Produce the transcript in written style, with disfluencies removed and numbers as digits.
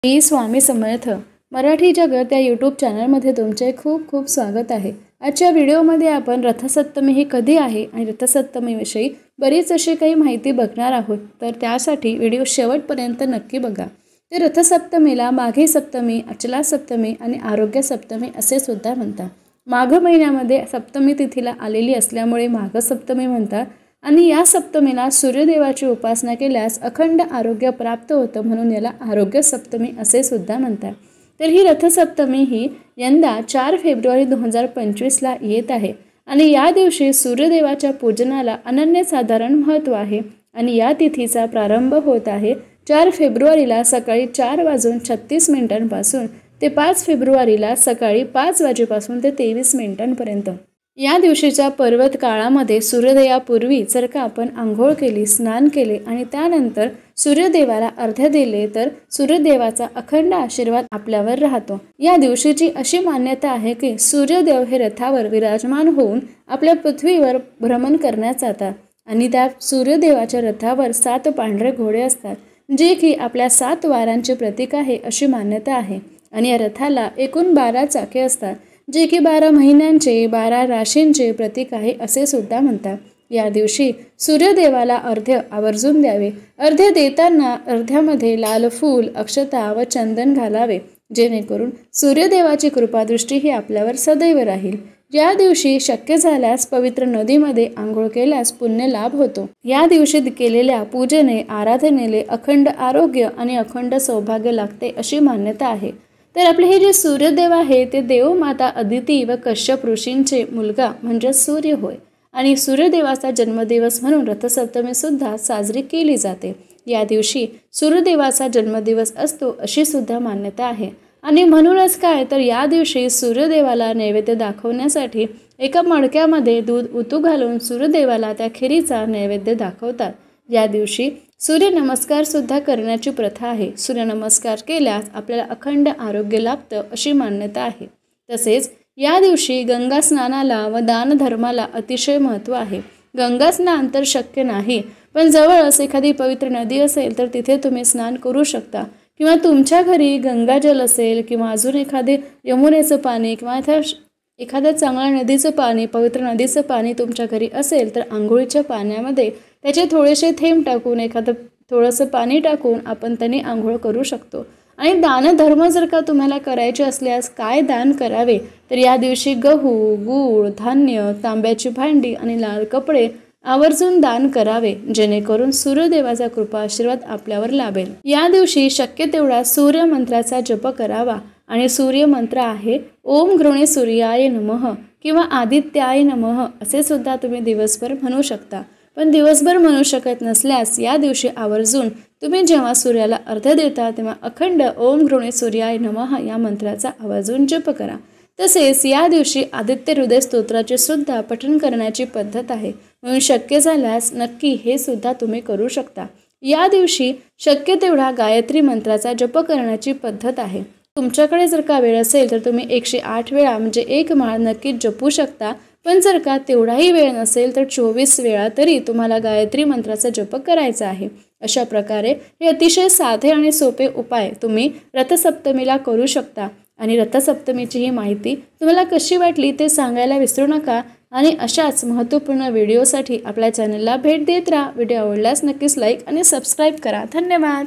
श्री स्वामी समर्थ मराठी जगत या यूट्यूब चॅनलमध्ये तुमचे खूप खूप स्वागत आहे। आजच्या व्हिडिओमध्ये आपण रथसप्तमी ही कधी आहे आणि रथसप्तमीविषयी बरीच अशी काही माहिती बघणार आहोत। तर त्यासाठी व्हिडिओ शेवटपर्यंत नक्की बघा। तर रथसप्तमीला माघी सप्तमी, अचला सप्तमी आणि आरोग्य सप्तमी असे सुद्धा म्हणतात। माघ महिन्यामध्ये सप्तमी तिथीला आलेली असल्यामुळे माघ सप्तमी म्हणतात आणि या सप्तमीला सूर्यदेवाची उपासना केल्यास अखंड आरोग्य प्राप्त होतं, म्हणून याला आरोग्य सप्तमी असे सुद्धा म्हणतात। तर ही रथसप्तमी ही यंदा 4 फेब्रुवारी 2025ला येत आहे आणि या दिवशी सूर्यदेवाच्या पूजनाला अनन्यसाधारण महत्त्व आहे आणि या तिथीचा प्रारंभ होत आहे 4 फेब्रुवारीला सकाळी 4:36 ते 5 फेब्रुवारीला सकाळी 5 वाजेपासून ते 23 मिनिटांपर्यंत। या दिवशीच्या पर्वत काळामध्ये सूर्योदयापूर्वी जर का आपण आंघोळ केली, स्नान केले आणि त्यानंतर सूर्यदेवाला अर्घ्य दिले तर सूर्यदेवाचा अखंड आशीर्वाद आपल्यावर राहतो। या दिवशीची अशी मान्यता आहे की सूर्यदेव हे रथावर विराजमान होऊन आपल्या पृथ्वीवर भ्रमण करण्यास जातात आणि त्या सूर्यदेवाच्या रथावर 7 पांढरे घोडे असतात, जे की आपल्या 7 वारांचे प्रतीक आहे अशी मान्यता आहे। आणि या रथाला एकूण 12 चाके असतात, जे की 12 महिन्यांचे 12 राशींचे प्रतीक आहे असे सुद्धा म्हणतात। या दिवशी सूर्यदेवाला अर्घ्य आवर्जून द्यावे। अर्घ्य देताना अर्घ्यामध्ये लाल फूल, अक्षता व चंदन घालावे, जेणेकरून सूर्यदेवाची कृपादृष्टी ही आपल्यावर सदैव राहील। या दिवशी शक्य झाल्यास पवित्र नदीमध्ये आंघोळ केल्यास पुण्य लाभ होतो। या दिवशी केलेल्या पूजने, आराधनेले अखंड आरोग्य आणि अखंड सौभाग्य लागते अशी मान्यता आहे। तर आपले हे जे सूर्यदेव आहे ते देवमाता अदिती व कश्यप ऋषींचे मुलगा म्हणजे सूर्य होय आणि सूर्यदेवाचा जन्मदिवस म्हणून रथसप्तमी सुद्धा साजरी केली जाते। या दिवशी सूर्यदेवाचा जन्मदिवस असतो अशी सुद्धा मान्यता आहे आणि म्हणूनच काय तर या दिवशी सूर्यदेवाला नैवेद्य दाखवण्यासाठी एका मडक्यामध्ये दूध उतू घालून सूर्यदेवाला त्या खिरीचा नैवेद्य दाखवतात। या दिवशी सूर्यनमस्कार सुद्धा करण्याची प्रथा आहे। सूर्यनमस्कार केल्यास आपल्याला अखंड आरोग्य लाभतं अशी मान्यता आहे। तसेच या दिवशी गंगा स्नानाला व दानधर्माला अतिशय महत्त्व आहे। गंगा स्नान तर शक्य नाही, पण जवळच एखादी पवित्र नदी असेल तर तिथे तुम्ही स्नान करू शकता किंवा तुमच्या घरी गंगाजल असेल किंवा अजून एखादे यमुनेचं पाणी किंवा एखाद्या चांगल्या नदीचं पाणी, पवित्र नदीचं पाणी तुमच्या घरी असेल तर आंघोळीच्या पाण्यामध्ये त्याचे थोडेसे थेंब टाकून, एखादं थोडंसं पाणी टाकून आपण त्याने आंघोळ करू शकतो। आणि दानधर्म जर का तुम्हाला करायचे असल्यास काय दान करावे तर या दिवशी गहू, गूळ, धान्य, तांब्याची भांडी आणि लाल कपडे आवर्जून दान करावे, जेणेकरून सूर्यदेवाचा कृपा आशीर्वाद आपल्यावर लाभेल। या दिवशी शक्य तेवढा सूर्य मंत्राचा जप करावा आणि सूर्य मंत्र आहे ओम गृणे सूर्याय नमः किंवा आदित्याय नमः असे सुद्धा तुम्ही दिवसभर म्हणू शकता। पण दिवसभर म्हणू शकत नसल्यास या दिवशी आवर्जून तुम्ही जेव्हा सूर्याला अर्घ्य देता तेव्हा अखंड ओम गृणे सूर्याय नमः या मंत्राचा आवर्जून जप करा। तसेच या दिवशी आदित्य हृदय स्तोत्राचे सुद्धा पठण करण्याची पद्धत आहे, म्हणून शक्य झाल्यास नक्की हे सुद्धा तुम्ही करू शकता। या दिवशी शक्य तेवढा गायत्री मंत्राचा जप करण्याची पद्धत आहे। तुमच्याकडे जर का वेळ असेल तर तुम्ही 108 वेळा म्हणजे 1 माळ नक्कीच जपू शकता, पण जर का तेवढाही वेळ नसेल तर 24 वेळा तरी तुम्हाला गायत्री मंत्राचा जप करायचा आहे। अशा प्रकारे हे अतिशय साधे आणि सोपे उपाय तुम्ही रथसप्तमीला करू शकता आणि रथसप्तमीची ही माहिती तुम्हाला कशी वाटली ते सांगायला विसरू नका आणि अशाच महत्त्वपूर्ण व्हिडिओसाठी आपल्या चॅनलला भेट देत राहा। व्हिडिओ आवडल्यास नक्कीच लाईक आणि सबस्क्राईब करा। धन्यवाद।